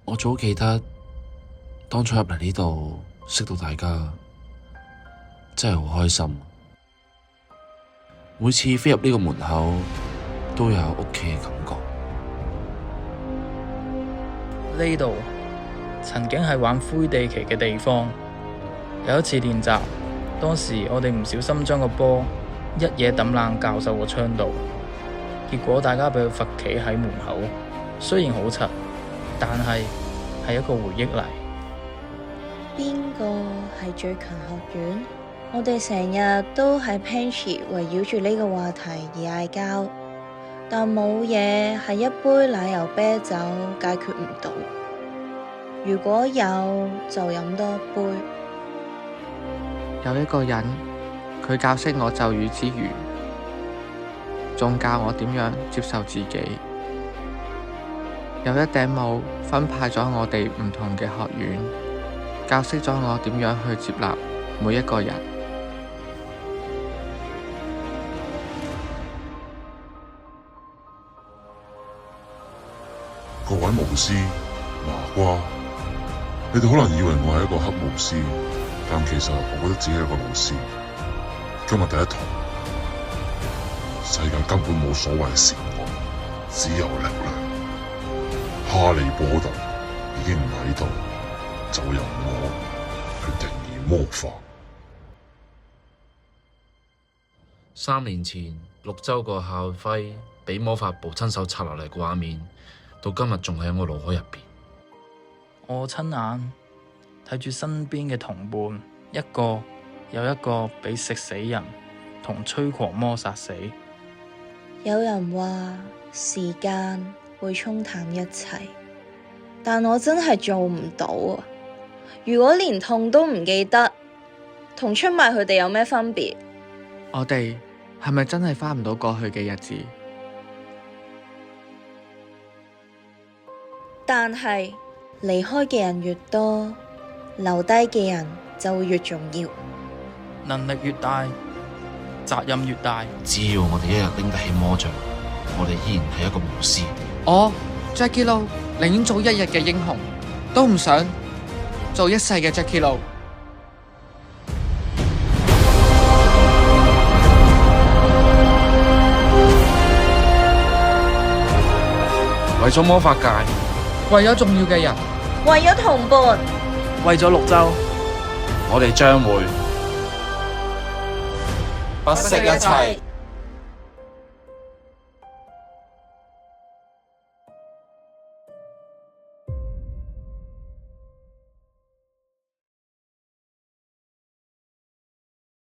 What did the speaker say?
我早記得當初入嚟呢度識到大家，真係好開心。每次飛入呢個門口，都有屋企嘅感覺。呢度曾經係玩灰地棋嘅地方。有一次練習，當時我哋唔小心將個波一嘢抌爛教授個窗度，結果大家俾佢罰企喺門口。雖然好柒，但係一個回憶嚟。邊個係最強學院？我哋成日都喺 Pantry 圍繞住呢個話題而嗌交，但冇嘢係一杯奶油啤酒解決唔到。如果有，就飲多一杯。有一個人，佢教識我咒語之餘，仲教我點樣接受自己。有一頂帽分派咗我哋唔同嘅學院，教識咗我點樣去接納每一個人。各位巫師、麻瓜，你哋可能以為我係一個黑巫師，但其實我覺得自己係一個老師。今日第一堂，世界根本冇所謂善惡，只有力量。哈利波特已經唔喺度，就由我去定義魔法。3年前綠洲個校徽俾魔法部親手拆落嚟嘅畫面，到今日仲喺我腦海入邊。我親眼睇住身邊嘅同伴一個又一個俾食死人同催狂魔殺死。有人話時間會沖淡一切，但我真係做唔到啊！如果連痛都唔記得，同出賣佢哋有咩分別？我哋係咪真係返唔到過去嘅日子？但係離開嘅人越多，留低嘅人就會越重要。能力越大，責任越大。只要我哋一日拎得起魔杖，我哋依然係一個巫師。我 Jackie Lou 寧願做一日嘅英雄，都唔想做一世嘅 Jackie Lou。為咗魔法界，為咗重要嘅人，為咗同伴，為咗綠洲，我哋將會不惜一切。